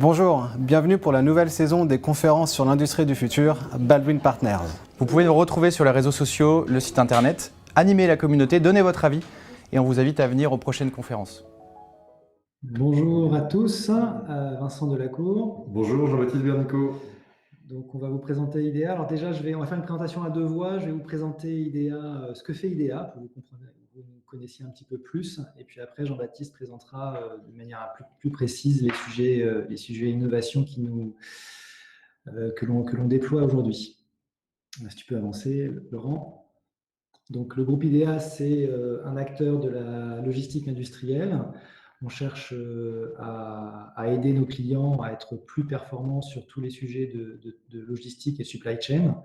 Bonjour, bienvenue pour la nouvelle saison des conférences sur l'industrie du futur, Baldwin Partners. Vous pouvez nous retrouver sur les réseaux sociaux, le site internet, animer la communauté, donner votre avis et on vous invite à venir aux prochaines conférences. Bonjour à tous, Vincent Delacour. Bonjour Jean-Baptiste Bernico. Donc on va vous présenter IDEA. Alors déjà, on va faire une présentation à deux voix. Je vais vous présenter IDEA, ce que fait IDEA pour que vous nous connaissiez un petit peu plus. Et puis après, Jean-Baptiste présentera de manière plus précise les sujets innovation que l'on déploie aujourd'hui. Si tu peux avancer, Laurent. Donc le groupe IDEA, c'est un acteur de la logistique industrielle. On cherche à aider nos clients à être plus performants sur tous les sujets de logistique et supply chain.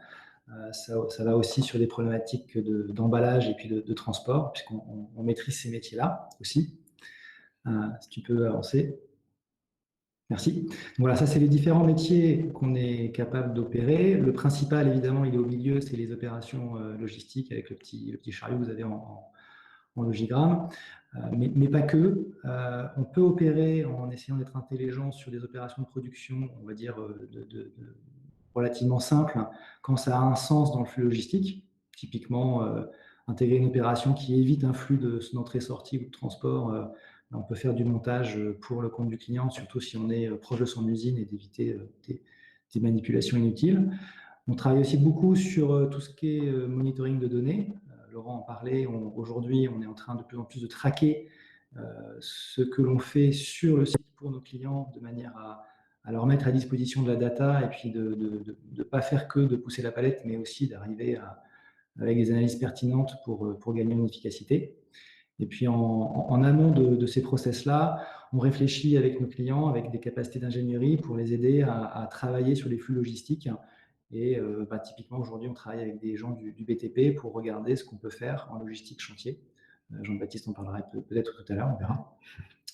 Ça va aussi sur des problématiques d'emballage et puis de transport, puisqu'on maîtrise ces métiers-là aussi. Si tu peux avancer. Merci. Donc voilà, ça, c'est les différents métiers qu'on est capable d'opérer. Le principal, évidemment, il est au milieu, c'est les opérations logistiques avec le petit chariot que vous avez en logigramme. Mais pas que. On peut opérer en essayant d'être intelligent sur des opérations de production, on va dire, relativement simples, quand ça a un sens dans le flux logistique. Typiquement, intégrer une opération qui évite un flux d'entrée-sortie ou de transport. On peut faire du montage pour le compte du client, surtout si on est proche de son usine et d'éviter des manipulations inutiles. On travaille aussi beaucoup sur tout ce qui est monitoring de données. Laurent en parlait, aujourd'hui, on est en train de plus en plus de traquer ce que l'on fait sur le site pour nos clients de manière à leur mettre à disposition de la data et puis de ne pas faire que de pousser la palette, mais aussi d'arriver avec des analyses pertinentes pour gagner en efficacité. Et puis en amont de ces process-là, on réfléchit avec nos clients, avec des capacités d'ingénierie pour les aider à travailler sur les flux logistiques. Et typiquement, aujourd'hui, on travaille avec des gens du BTP pour regarder ce qu'on peut faire en logistique chantier. Jean-Baptiste en parlera peut-être tout à l'heure, on verra.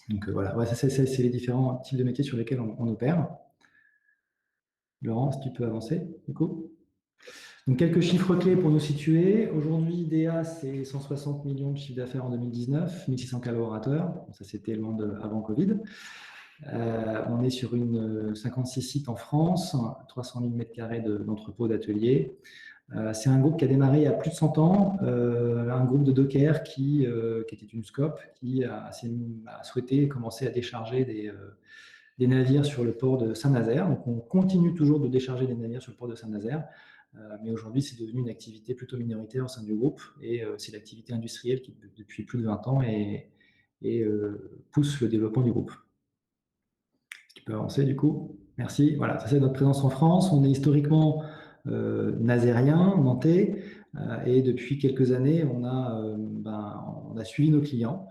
Donc voilà, ça, c'est les différents types de métiers sur lesquels on opère. Laurent, si tu peux avancer, du coup. Donc, quelques chiffres clés pour nous situer. Aujourd'hui, IDEA, c'est 160 millions de chiffre d'affaires en 2019, 1600 collaborateurs. Bon, ça, c'était le monde avant Covid. On est sur 56 sites en France, 300 000 m² d'entrepôts, d'ateliers. C'est un groupe qui a démarré il y a plus de 100 ans, un groupe de dockers qui était une SCOP, qui a souhaité commencer à décharger des navires sur le port de Saint-Nazaire. Donc, on continue toujours de décharger des navires sur le port de Saint-Nazaire. Mais aujourd'hui, c'est devenu une activité plutôt minoritaire au sein du groupe et c'est l'activité industrielle qui, depuis plus de 20 ans, pousse le développement du groupe. Si tu peux avancer, du coup. Merci. Voilà, ça c'est notre présence en France. On est historiquement nazérien, nantais, et depuis quelques années, on a suivi nos clients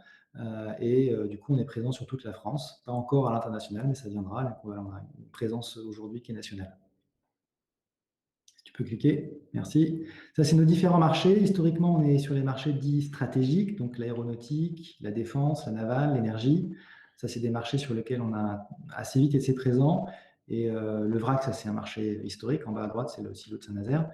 et du coup, on est présent sur toute la France. Pas encore à l'international, mais ça viendra. Donc, on a une présence aujourd'hui qui est nationale. Tu peux cliquer, merci. Ça, c'est nos différents marchés. Historiquement, on est sur les marchés dits stratégiques, donc l'aéronautique, la défense, la navale, l'énergie. Ça, c'est des marchés sur lesquels on a assez vite été présent. Et le vrac, ça, c'est un marché historique. En bas à droite, c'est le silo de Saint-Nazaire.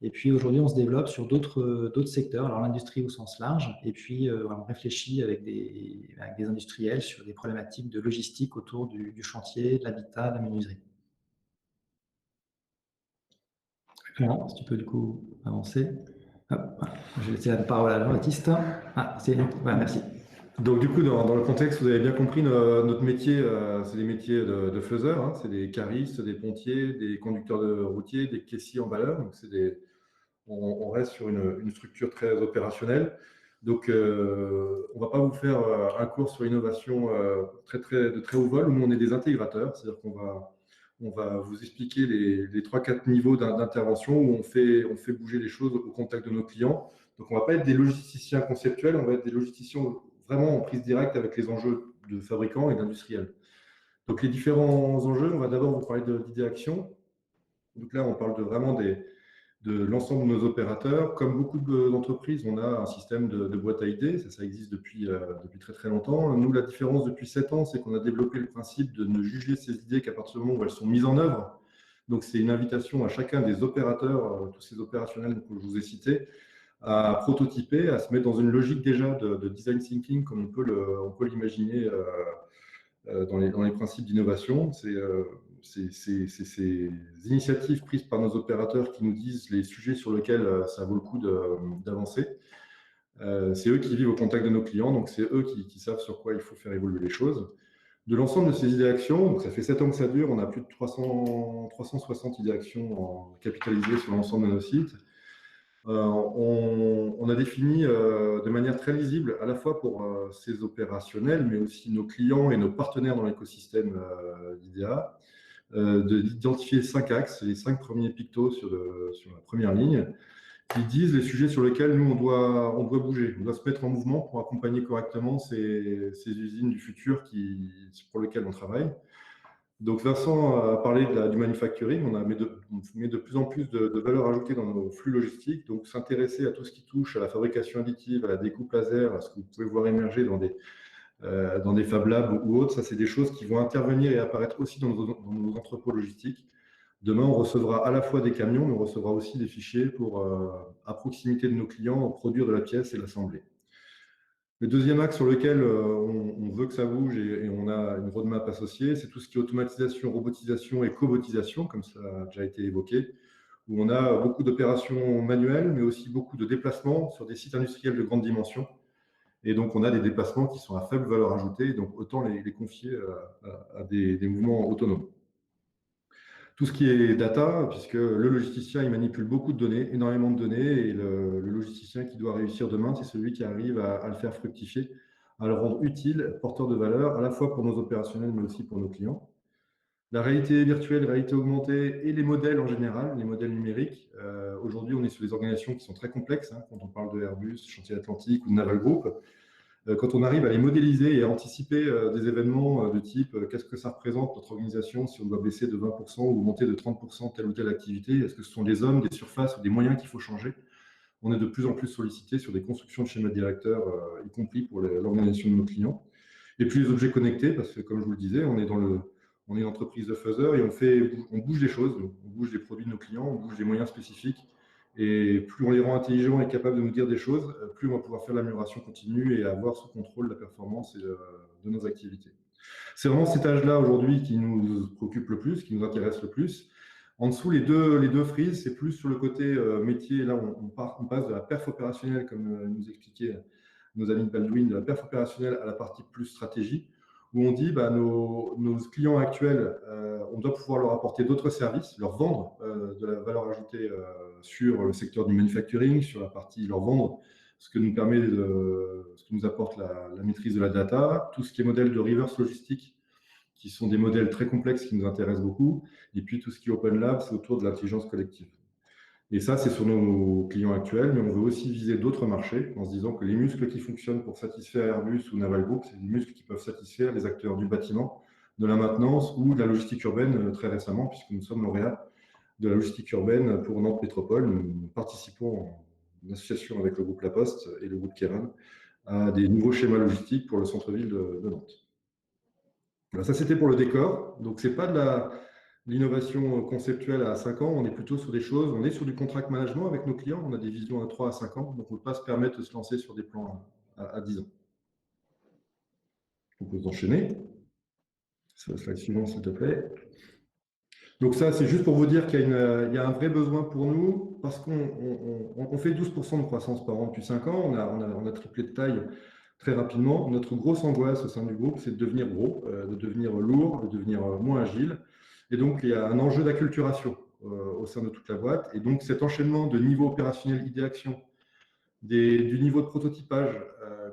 Et puis aujourd'hui, on se développe sur d'autres secteurs, alors l'industrie au sens large. Et puis, on réfléchit avec des industriels sur des problématiques de logistique autour du chantier, de l'habitat, de la menuiserie. Non, si tu peux du coup avancer. Hop, voilà. Je vais laisser la parole à Jean-Baptiste. Voilà, merci. Donc du coup, dans le contexte, vous avez bien compris, notre métier, c'est des métiers de faiseurs, hein, c'est des caristes, des pontiers, des conducteurs de routiers, des caissiers emballeurs. Donc on reste sur une structure très opérationnelle. Donc on ne va pas vous faire un cours sur l'innovation de très haut vol, où nous on est des intégrateurs, c'est-à-dire on va vous expliquer les 3-4 niveaux d'intervention où on fait bouger les choses au contact de nos clients. Donc, on ne va pas être des logisticiens conceptuels, on va être des logisticiens vraiment en prise directe avec les enjeux de fabricants et d'industriels. Donc, les différents enjeux, on va d'abord vous parler d'idées action. Donc là, on parle vraiment de l'ensemble de nos opérateurs. Comme beaucoup d'entreprises, on a un système de boîte à idées. Ça existe depuis très très longtemps. Nous, la différence depuis 7 ans, c'est qu'on a développé le principe de ne juger ces idées qu'à partir du moment où elles sont mises en œuvre. Donc, c'est une invitation à chacun des opérateurs, tous ces opérationnels que je vous ai cités, à prototyper, à se mettre dans une logique déjà de design thinking, comme on peut l'imaginer dans les principes d'innovation. C'est ces initiatives prises par nos opérateurs qui nous disent les sujets sur lesquels ça vaut le coup d'avancer. C'est eux qui vivent au contact de nos clients, donc c'est eux qui savent sur quoi il faut faire évoluer les choses. De l'ensemble de ces idées d'actions, donc ça fait 7 ans que ça dure, on a plus de 360 idées d'actions capitalisées sur l'ensemble de nos sites. On a défini de manière très lisible, à la fois pour ces opérationnels, mais aussi nos clients et nos partenaires dans l'écosystème d'IDEA, d'identifier 5 axes, les 5 premiers pictos sur la première ligne, qui disent les sujets sur lesquels nous, on doit bouger. On doit se mettre en mouvement pour accompagner correctement ces usines du futur pour lesquelles on travaille. Donc Vincent a parlé du manufacturing, on met de plus en plus de valeur ajoutée dans nos flux logistiques, donc s'intéresser à tout ce qui touche à la fabrication additive, à la découpe laser, à ce que vous pouvez voir émerger dans des Fab Labs ou autres, ça c'est des choses qui vont intervenir et apparaître aussi dans nos entrepôts logistiques. Demain, on recevra à la fois des camions, mais on recevra aussi des fichiers pour, à proximité de nos clients, produire de la pièce et l'assembler. Le deuxième axe sur lequel on veut que ça bouge et on a une roadmap associée, c'est tout ce qui est automatisation, robotisation et cobotisation, comme ça a déjà été évoqué, où on a beaucoup d'opérations manuelles, mais aussi beaucoup de déplacements sur des sites industriels de grande dimension. Et donc, on a des déplacements qui sont à faible valeur ajoutée, donc autant les confier à des mouvements autonomes. Tout ce qui est data, puisque le logisticien, il manipule beaucoup de données, énormément de données, et le logisticien qui doit réussir demain, c'est celui qui arrive à le faire fructifier, à le rendre utile, porteur de valeur, à la fois pour nos opérationnels, mais aussi pour nos clients. La réalité virtuelle, réalité augmentée et les modèles en général, les modèles numériques. Aujourd'hui, on est sur des organisations qui sont très complexes, quand on parle de Airbus, Chantier Atlantique ou de Naval Group. Quand on arrive à les modéliser et à anticiper des événements de type qu'est-ce que ça représente notre organisation si on doit baisser de 20% ou monter de 30% telle ou telle activité, est-ce que ce sont des hommes, des surfaces ou des moyens qu'il faut changer? On est de plus en plus sollicité sur des constructions de schémas directeurs, y compris pour l'organisation de nos clients. Et puis les objets connectés, parce que comme je vous le disais, on est une entreprise de faiseurs et on bouge des choses, on bouge des produits de nos clients, on bouge des moyens spécifiques. Et plus on les rend intelligents et capables de nous dire des choses, plus on va pouvoir faire l'amélioration continue et avoir sous contrôle la performance de nos activités. C'est vraiment cet âge-là aujourd'hui qui nous préoccupe le plus, qui nous intéresse le plus. En dessous, les deux frises, c'est plus sur le côté métier. Là, on passe de la perf opérationnelle, comme nous expliquaient nos amis de Baldwin, de la perf opérationnelle à la partie plus stratégie, où on dit nos clients actuels, on doit pouvoir leur apporter d'autres services, leur vendre de la valeur ajoutée sur le secteur du manufacturing, sur la partie leur vendre ce que nous apporte la maîtrise de la data, tout ce qui est modèle de reverse logistique, qui sont des modèles très complexes qui nous intéressent beaucoup, et puis tout ce qui est Open Lab, c'est autour de l'intelligence collective. Et ça, c'est sur nos clients actuels, mais on veut aussi viser d'autres marchés en se disant que les muscles qui fonctionnent pour satisfaire Airbus ou Naval Group, c'est des muscles qui peuvent satisfaire les acteurs du bâtiment, de la maintenance ou de la logistique urbaine très récemment, puisque nous sommes lauréats de la logistique urbaine pour Nantes Métropole. Nous participons en association avec le groupe La Poste et le groupe Keren à des nouveaux schémas logistiques pour le centre-ville de Nantes. Voilà, ça, c'était pour le décor. Donc, ce n'est pas de l'innovation conceptuelle à 5 ans, on est plutôt sur des choses, on est sur du contract management avec nos clients, on a des visions à 3 à 5 ans, donc on ne peut pas se permettre de se lancer sur des plans à 10 ans. On peut enchaîner. C'est la slide suivante, s'il te plaît. Donc ça, c'est juste pour vous dire qu'il y a un vrai besoin pour nous, parce qu'on fait 12% de croissance par an depuis 5 ans, on a triplé de taille très rapidement. Notre grosse angoisse au sein du groupe, c'est de devenir gros, de devenir lourd, de devenir moins agile. Et donc, il y a un enjeu d'acculturation au sein de toute la boîte. Et donc, cet enchaînement de niveau opérationnel idée-action, du niveau de prototypage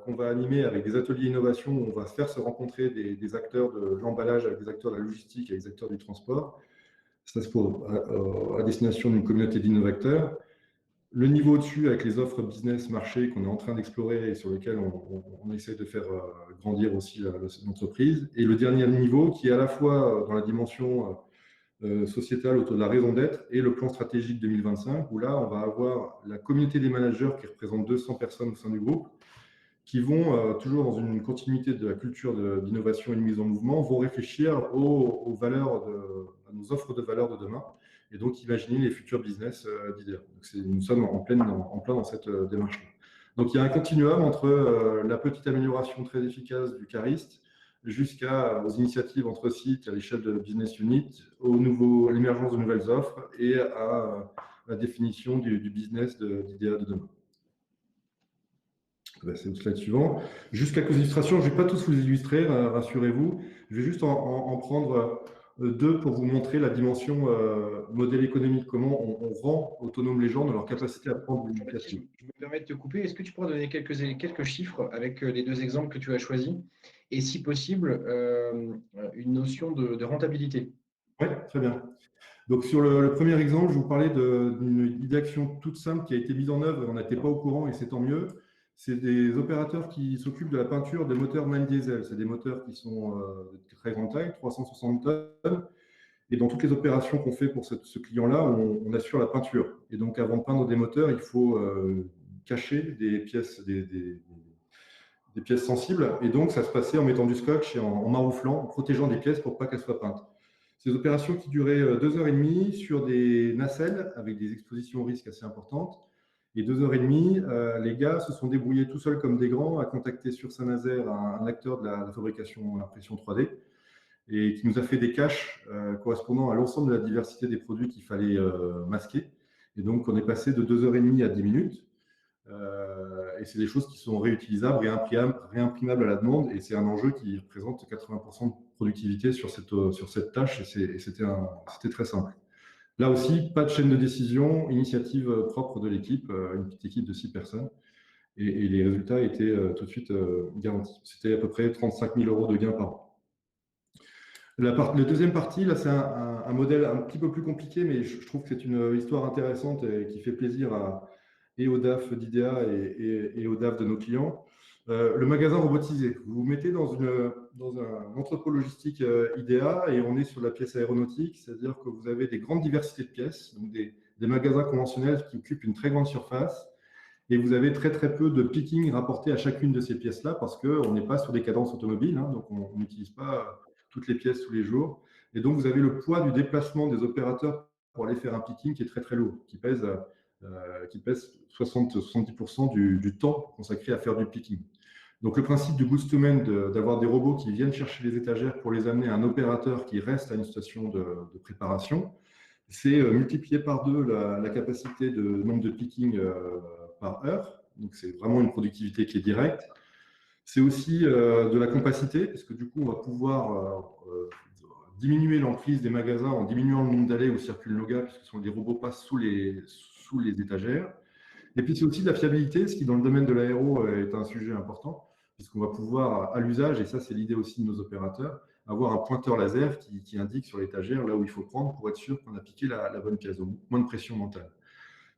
qu'on va animer avec des ateliers innovation où on va faire se rencontrer des acteurs de l'emballage avec des acteurs de la logistique, avec des acteurs du transport. Ça, c'est à destination d'une communauté d'innovateurs. Le niveau au-dessus avec les offres business marché qu'on est en train d'explorer et sur lesquelles on essaie de faire grandir aussi l'entreprise. Et le dernier niveau qui est à la fois dans la dimension sociétale autour de la raison d'être et le plan stratégique 2025, où là, on va avoir la communauté des managers qui représente 200 personnes au sein du groupe, qui vont, toujours dans une continuité de la culture d'innovation et de mise en mouvement, vont réfléchir aux valeurs, à nos offres de valeur de demain, et donc imaginer les futurs business d'IDEA. Nous sommes en plein dans cette démarche-là. Donc il y a un continuum entre la petite amélioration très efficace du cariste, jusqu'aux initiatives entre sites à l'échelle de business unit, à l'émergence de nouvelles offres et à la définition du business d'IDEA de demain. C'est le slide suivant. Juste quelques illustrations, je ne vais pas tous vous illustrer, rassurez-vous. Je vais juste en prendre deux pour vous montrer la dimension modèle économique, comment on rend autonomes les gens dans leur capacité à prendre une initiative. Je me permets de te couper. Est-ce que tu pourrais donner quelques chiffres avec les deux exemples que tu as choisis et si possible, une notion de rentabilité? Oui, très bien. Donc sur le premier exemple, je vous parlais d'une idée d'action toute simple qui a été mise en œuvre et on n'était pas au courant et c'est tant mieux. C'est des opérateurs qui s'occupent de la peinture des moteurs MAN diesel. C'est des moteurs qui sont de très grande taille, 360 tonnes. Et dans toutes les opérations qu'on fait pour ce client-là, on assure la peinture. Et donc avant de peindre des moteurs, il faut cacher des pièces, des pièces sensibles. Et donc ça se passait en mettant du scotch et en marouflant, en protégeant des pièces pour pas qu'elles soient peintes. Ces opérations qui duraient 2h30 sur des nacelles avec des expositions au risque assez importantes. Et 2h30, les gars se sont débrouillés tout seuls comme des grands à contacter sur Saint-Nazaire un acteur de la fabrication d'impression 3D et qui nous a fait des caches correspondant à l'ensemble de la diversité des produits qu'il fallait masquer. Et donc, on est passé de 2h30 à 10 minutes. Et c'est des choses qui sont réutilisables, réimprimables à la demande. Et c'est un enjeu qui représente 80% de productivité sur cette tâche. Et c'était très simple. Là aussi, pas de chaîne de décision, initiative propre de l'équipe, une petite équipe de 6 personnes. Et les résultats étaient tout de suite garantis. C'était à peu près 35 000 € de gains par an. La deuxième partie, là, c'est un modèle un petit peu plus compliqué, mais je trouve que c'est une histoire intéressante et qui fait plaisir et au DAF d'IDEA et au DAF de nos clients. Le magasin robotisé. Vous vous mettez dans un entrepôt logistique IDEA et on est sur la pièce aéronautique, c'est-à-dire que vous avez des grandes diversités de pièces, donc des magasins conventionnels qui occupent une très grande surface et vous avez très très peu de picking rapporté à chacune de ces pièces-là parce qu'on n'est pas sur des cadences automobiles, hein, donc on n'utilise pas toutes les pièces tous les jours. Et donc vous avez le poids du déplacement des opérateurs pour aller faire un picking qui est très très lourd, qui pèse 70% du temps consacré à faire du picking. Donc le principe du goods to man, d'avoir des robots qui viennent chercher les étagères pour les amener à un opérateur qui reste à une station de préparation, c'est multiplier par 2 la capacité de nombre de picking par heure. Donc c'est vraiment une productivité qui est directe. C'est aussi de la compacité, parce que du coup on va pouvoir diminuer l'emprise des magasins en diminuant le nombre d'allées où circulent nos gars, puisque les robots passent sous les étagères. Et puis c'est aussi de la fiabilité, ce qui dans le domaine de l'aéro est un sujet important, puisqu'on va pouvoir, à l'usage, et ça c'est l'idée aussi de nos opérateurs, avoir un pointeur laser qui indique sur l'étagère là où il faut prendre pour être sûr qu'on a piqué la bonne pièce, donc moins de pression mentale.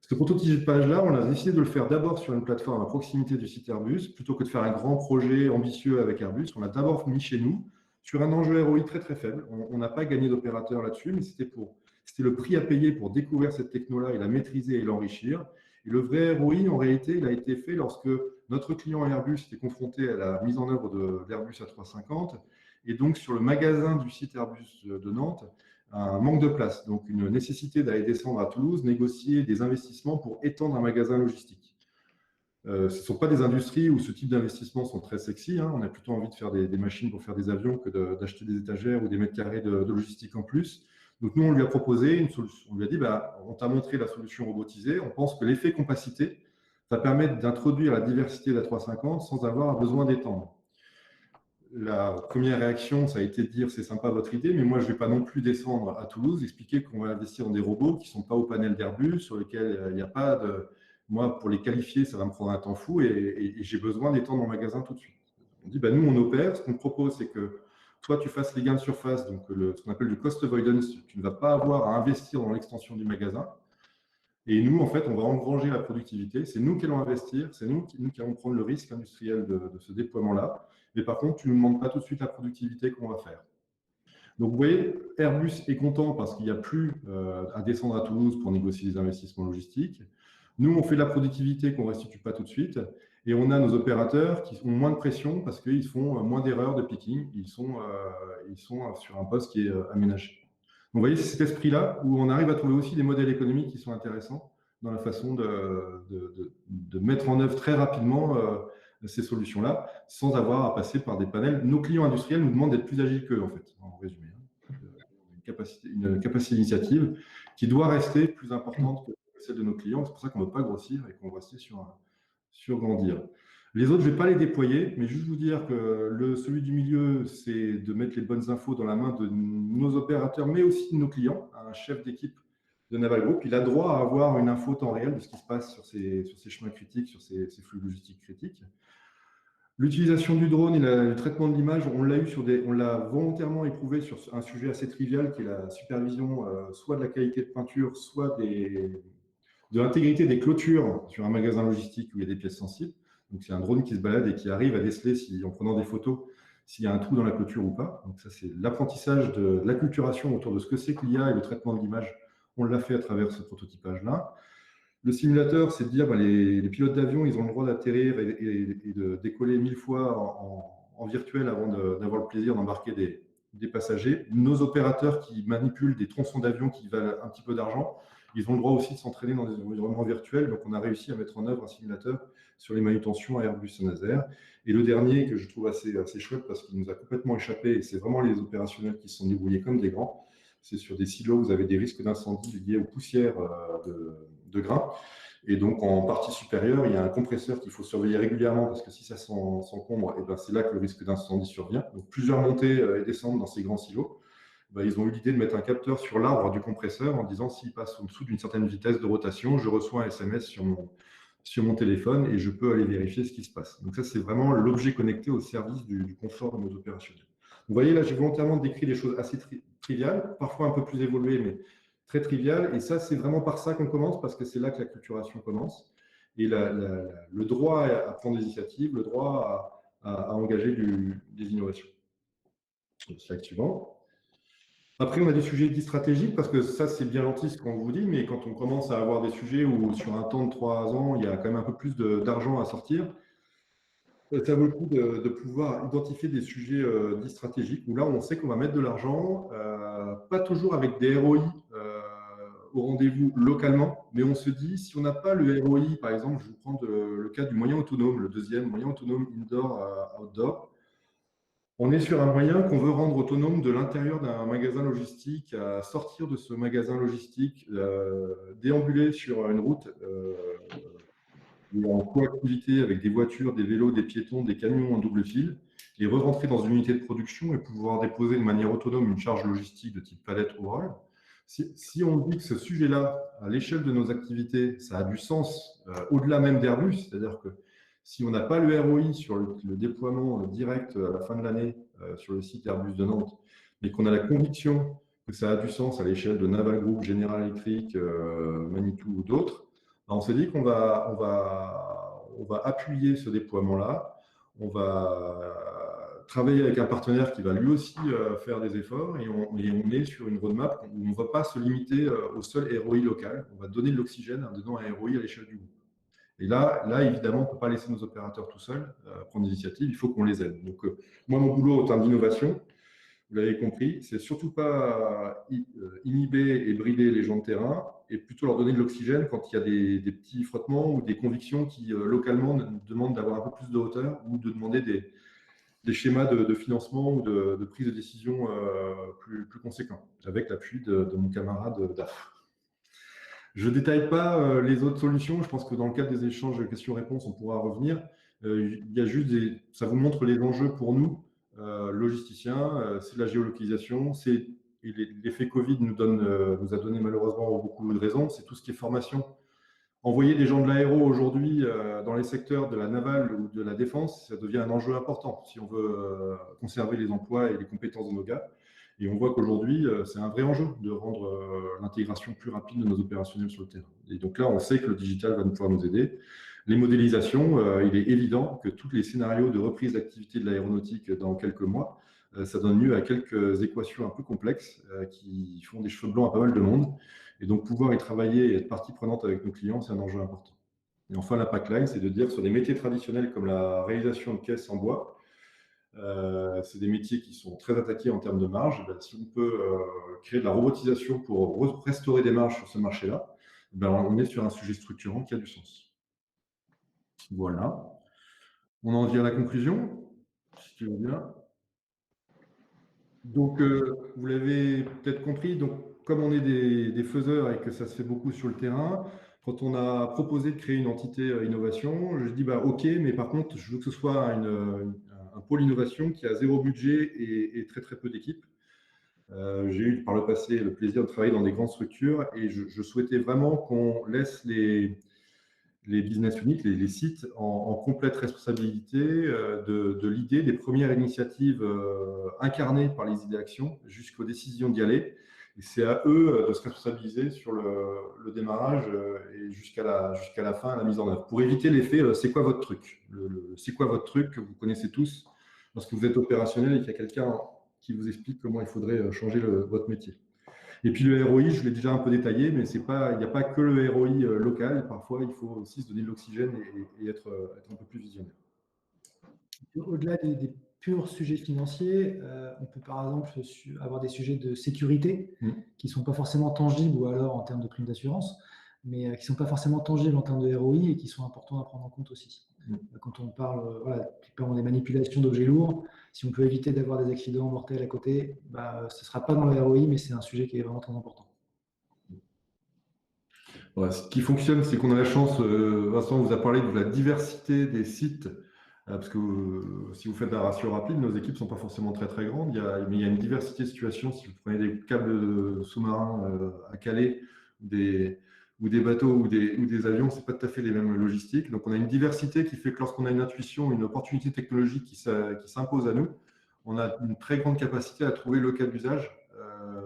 Ce prototypage-là, on a décidé de le faire d'abord sur une plateforme à proximité du site Airbus, plutôt que de faire un grand projet ambitieux avec Airbus. On l'a d'abord mis chez nous, sur un enjeu ROI très très faible. On n'a pas gagné d'opérateur là-dessus, mais c'était le prix à payer pour découvrir cette techno-là et la maîtriser et l'enrichir. Et le vrai ROI, en réalité, il a été fait lorsque notre client Airbus était confronté à la mise en œuvre de l'Airbus A350 et donc sur le magasin du site Airbus de Nantes, un manque de place, donc une nécessité d'aller descendre à Toulouse, négocier des investissements pour étendre un magasin logistique. Ce ne sont pas des industries où ce type d'investissements sont très sexy, hein. On a plutôt envie de faire des machines pour faire des avions que d'acheter des étagères ou des mètres carrés de logistique en plus. Donc nous, on lui a proposé une solution. On lui a dit, on t'a montré la solution robotisée. On pense que l'effet compacité va permettre d'introduire la diversité de la 350 sans avoir besoin d'étendre. La première réaction, ça a été de dire, c'est sympa votre idée, mais moi, je ne vais pas non plus descendre à Toulouse, expliquer qu'on va investir dans des robots qui ne sont pas au panel d'Airbus, sur lesquels il n'y a pas de... Moi, pour les qualifier, ça va me prendre un temps fou et j'ai besoin d'étendre mon magasin tout de suite. On dit, nous, on opère. Ce qu'on propose, c'est que toi, tu fasses les gains de surface, donc ce qu'on appelle le cost avoidance. Tu ne vas pas avoir à investir dans l'extension du magasin. Et nous, en fait, on va engranger la productivité. C'est nous qui allons investir, c'est nous qui allons prendre le risque industriel de ce déploiement-là. Mais par contre, tu ne nous demandes pas tout de suite la productivité qu'on va faire. Donc, vous voyez, Airbus est content parce qu'il n'y a plus à descendre à Toulouse pour négocier des investissements logistiques. Nous, on fait de la productivité qu'on ne restitue pas tout de suite. Et on a nos opérateurs qui ont moins de pression parce qu'ils font moins d'erreurs de picking. Ils sont sur un poste qui est aménagé. Donc, vous voyez, c'est cet esprit-là où on arrive à trouver aussi des modèles économiques qui sont intéressants dans la façon de mettre en œuvre très rapidement ces solutions-là sans avoir à passer par des panels. Nos clients industriels nous demandent d'être plus agiles qu'eux, en fait, en résumé. Une capacité d'initiative qui doit rester plus importante que celle de nos clients. C'est pour ça qu'on ne veut pas grossir et qu'on va rester sur grandir. Les autres, je ne vais pas les déployer, mais juste vous dire que celui du milieu, c'est de mettre les bonnes infos dans la main de nos opérateurs, mais aussi de nos clients. Un chef d'équipe de Naval Group, il a droit à avoir une info temps réel de ce qui se passe sur ces chemins critiques, sur ces flux logistiques critiques. L'utilisation du drone et le traitement de l'image, on l'a volontairement éprouvé sur un sujet assez trivial qui est la supervision soit de la qualité de peinture, soit de l'intégrité des clôtures sur un magasin logistique où il y a des pièces sensibles. Donc c'est un drone qui se balade et qui arrive à déceler, en prenant des photos, s'il y a un trou dans la clôture ou pas. Donc ça, c'est l'apprentissage de l'acculturation autour de ce que c'est que l'IA et le traitement de l'image. On l'a fait à travers ce prototypage-là. Le simulateur, c'est de dire les pilotes d'avion, ils ont le droit d'atterrir et de décoller 1000 fois en virtuel avant d'avoir le plaisir d'embarquer des passagers. Nos opérateurs qui manipulent des tronçons d'avion qui valent un petit peu d'argent, ils ont le droit aussi de s'entraîner dans des environnements virtuels. Donc, on a réussi à mettre en œuvre un simulateur sur les manutentions à Airbus et Nazaire. Et le dernier, que je trouve assez chouette parce qu'il nous a complètement échappé, et c'est vraiment les opérationnels qui se sont débrouillés comme des grands, c'est sur des silos, vous avez des risques d'incendie liés aux poussières de grains. Et donc, en partie supérieure, il y a un compresseur qu'il faut surveiller régulièrement parce que si ça s'encombre, et ben c'est là que le risque d'incendie survient. Donc, plusieurs montées et descentes dans ces grands silos. Ben, ils ont eu l'idée de mettre un capteur sur l'arbre du compresseur en disant s'il passe en dessous d'une certaine vitesse de rotation, je reçois un SMS sur mon téléphone et je peux aller vérifier ce qui se passe. Donc ça, c'est vraiment l'objet connecté au service du confort de nos opérationnels. Vous voyez, là, j'ai volontairement décrit des choses assez triviales, parfois un peu plus évoluées, mais très triviales. Et ça, c'est vraiment par ça qu'on commence, parce que c'est là que la culturation commence. Et le droit à prendre des initiatives, le droit à engager des innovations. Slide suivant. Après, on a des sujets dits stratégiques, parce que ça, c'est bien gentil ce qu'on vous dit, mais quand on commence à avoir des sujets où, sur un temps de 3 ans, il y a quand même un peu plus d'argent à sortir, ça vaut le coup de pouvoir identifier des sujets dits stratégiques, où là, on sait qu'on va mettre de l'argent, pas toujours avec des ROI au rendez-vous localement, mais on se dit, si on n'a pas le ROI, par exemple, je vous prends le cas du moyen autonome, le deuxième, moyen autonome indoor-outdoor, on est sur un moyen qu'on veut rendre autonome de l'intérieur d'un magasin logistique, à sortir de ce magasin logistique, déambuler sur une route en coactivité avec des voitures, des vélos, des piétons, des camions en double fil, et re-rentrer dans une unité de production et pouvoir déposer de manière autonome une charge logistique de type palette ou rôle. Si on dit que ce sujet-là, à l'échelle de nos activités, ça a du sens au-delà même d'Airbus, c'est-à-dire que si on n'a pas le ROI sur le déploiement direct à la fin de l'année sur le site Airbus de Nantes, mais qu'on a la conviction que ça a du sens à l'échelle de Naval Group, General Electric, Manitou ou d'autres, on s'est dit qu'on va appuyer ce déploiement-là, on va travailler avec un partenaire qui va lui aussi faire des efforts, et on est sur une roadmap où on ne va pas se limiter au seul ROI local, on va donner de l'oxygène en donnant un ROI à l'échelle du groupe. Et là, évidemment, on ne peut pas laisser nos opérateurs tout seuls prendre des initiatives, il faut qu'on les aide. Donc, moi, mon boulot en termes d'innovation, vous l'avez compris, c'est surtout pas inhiber et brider les gens de terrain, et plutôt leur donner de l'oxygène quand il y a des petits frottements ou des convictions qui, localement, demandent d'avoir un peu plus de hauteur ou de demander des schémas de financement ou de prise de décision plus conséquents, avec l'appui de mon camarade DAF. Je ne détaille pas les autres solutions. Je pense que dans le cadre des échanges de questions-réponses, on pourra revenir. Il y a juste ça vous montre les enjeux pour nous, logisticiens. C'est la géolocalisation. L'effet Covid nous a donné malheureusement beaucoup de raisons. C'est tout ce qui est formation. Envoyer des gens de l'aéro aujourd'hui dans les secteurs de la navale ou de la défense, ça devient un enjeu important si on veut conserver les emplois et les compétences de nos gars. Et on voit qu'aujourd'hui, c'est un vrai enjeu de rendre l'intégration plus rapide de nos opérationnels sur le terrain. Et donc là, on sait que le digital va pouvoir nous aider. Les modélisations, il est évident que tous les scénarios de reprise d'activité de l'aéronautique dans quelques mois, ça donne lieu à quelques équations un peu complexes qui font des cheveux blancs à pas mal de monde. Et donc, pouvoir y travailler et être partie prenante avec nos clients, c'est un enjeu important. Et enfin, la pipeline, c'est de dire sur des métiers traditionnels comme la réalisation de caisses en bois, c'est des métiers qui sont très attaqués en termes de marge. Ben, si on peut créer de la robotisation pour restaurer des marges sur ce marché-là, ben, on est sur un sujet structurant qui a du sens. Voilà. On en vient à la conclusion, si tu veux bien. Donc, vous l'avez peut-être compris, donc, comme on est des faiseurs et que ça se fait beaucoup sur le terrain, quand on a proposé de créer une entité innovation, je dis bah, OK, mais par contre, je veux que ce soit un pôle innovation qui a zéro budget et très très peu d'équipes. J'ai eu par le passé le plaisir de travailler dans des grandes structures et je souhaitais vraiment qu'on laisse les business units, les sites, en complète responsabilité de l'idée, des premières initiatives incarnées par les idées actions jusqu'aux décisions d'y aller. Et c'est à eux de se responsabiliser sur le démarrage et jusqu'à la fin, la mise en œuvre. Pour éviter l'effet c'est quoi votre truc c'est quoi votre truc que vous connaissez tous lorsque vous êtes opérationnel et qu'il y a quelqu'un qui vous explique comment il faudrait changer votre métier. Et puis le ROI, je l'ai déjà un peu détaillé, mais il n'y a pas que le ROI local. Parfois, il faut aussi se donner de l'oxygène et être un peu plus visionnaire. Au-delà des purs sujets financiers, on peut par exemple avoir des sujets de sécurité qui ne sont pas forcément tangibles ou alors en termes de prime d'assurance, mais qui ne sont pas forcément tangibles en termes de ROI et qui sont importants à prendre en compte aussi. Quand on parle des manipulations d'objets lourds, si on peut éviter d'avoir des accidents mortels à côté, ce ne sera pas dans le ROI, mais c'est un sujet qui est vraiment très important. Voilà, ce qui fonctionne, c'est qu'on a la chance, Vincent vous a parlé de la diversité des sites, parce que si vous faites un ratio rapide, nos équipes ne sont pas forcément très très grandes, mais il y a une diversité de situations. Si vous prenez des câbles sous-marins à Calais, ou des bateaux ou des avions, ce n'est pas tout à fait les mêmes logistiques. Donc on a une diversité qui fait que lorsqu'on a une intuition, une opportunité technologique qui s'impose à nous, on a une très grande capacité à trouver le cas d'usage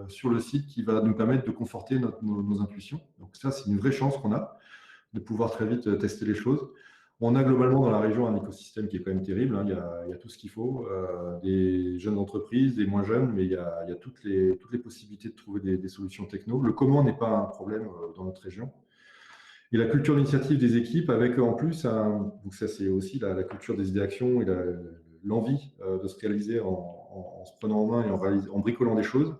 sur le site qui va nous permettre de conforter nos intuitions. Donc ça, c'est une vraie chance qu'on a de pouvoir très vite tester les choses. On a globalement dans la région un écosystème qui est quand même terrible. Hein. Il y a tout ce qu'il faut, des jeunes entreprises, des moins jeunes, mais il y a toutes les possibilités de trouver des solutions techno. Le comment n'est pas un problème dans notre région. Et la culture d'initiative des équipes avec en plus, donc ça c'est aussi la culture des idées actions et l'envie de se réaliser en se prenant en main et en bricolant des choses.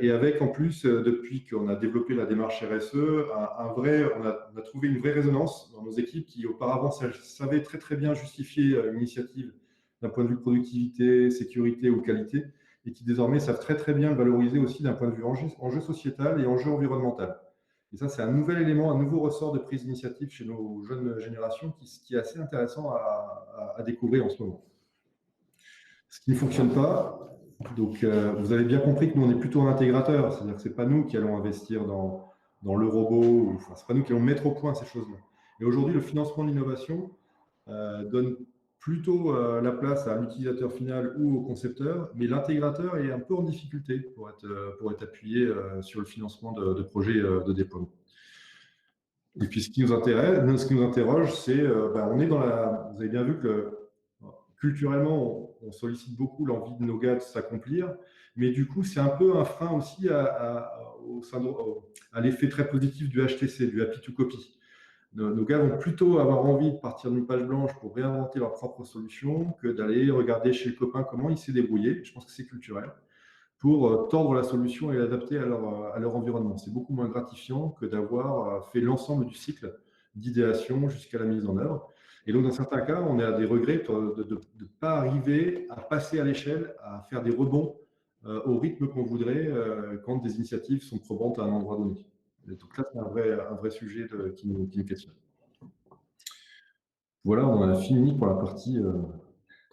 Et avec en plus, depuis qu'on a développé la démarche RSE, on a trouvé une vraie résonance dans nos équipes qui auparavant savaient très très bien justifier une initiative d'un point de vue productivité, sécurité ou qualité, et qui désormais savent très très bien le valoriser aussi d'un point de vue enjeu sociétal et enjeu environnemental. Et ça, c'est un nouvel élément, un nouveau ressort de prise d'initiative chez nos jeunes générations qui est assez intéressant à découvrir en ce moment. Ce qui ne fonctionne pas, donc vous avez bien compris que nous, on est plutôt un intégrateur, c'est-à-dire que ce n'est pas nous qui allons investir dans le robot, ce n'est pas nous qui allons mettre au point ces choses-là. Et aujourd'hui, le financement de l'innovation donne plutôt la place à l'utilisateur final ou au concepteur, mais l'intégrateur est un peu en difficulté pour être appuyé sur le financement de projets de déploiement. Et puis ce qui nous interroge, c'est, on est dans vous avez bien vu que culturellement, on sollicite beaucoup l'envie de nos gars de s'accomplir, mais du coup, c'est un peu un frein aussi à l'effet très positif du HTC, du Happy to Copy. Nos gars vont plutôt avoir envie de partir d'une page blanche pour réinventer leur propre solution que d'aller regarder chez le copain comment il s'est débrouillé. Je pense que c'est culturel, pour tordre la solution et l'adapter à leur environnement. C'est beaucoup moins gratifiant que d'avoir fait l'ensemble du cycle d'idéation jusqu'à la mise en œuvre. Et donc, dans certains cas, on a des regrets de ne pas arriver à passer à l'échelle, à faire des rebonds au rythme qu'on voudrait quand des initiatives sont probantes à un endroit donné. Et donc là, c'est un vrai sujet qui nous questionne. Voilà, on a fini pour la partie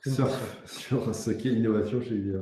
surf sur ce qu'est l'innovation chez IDEA.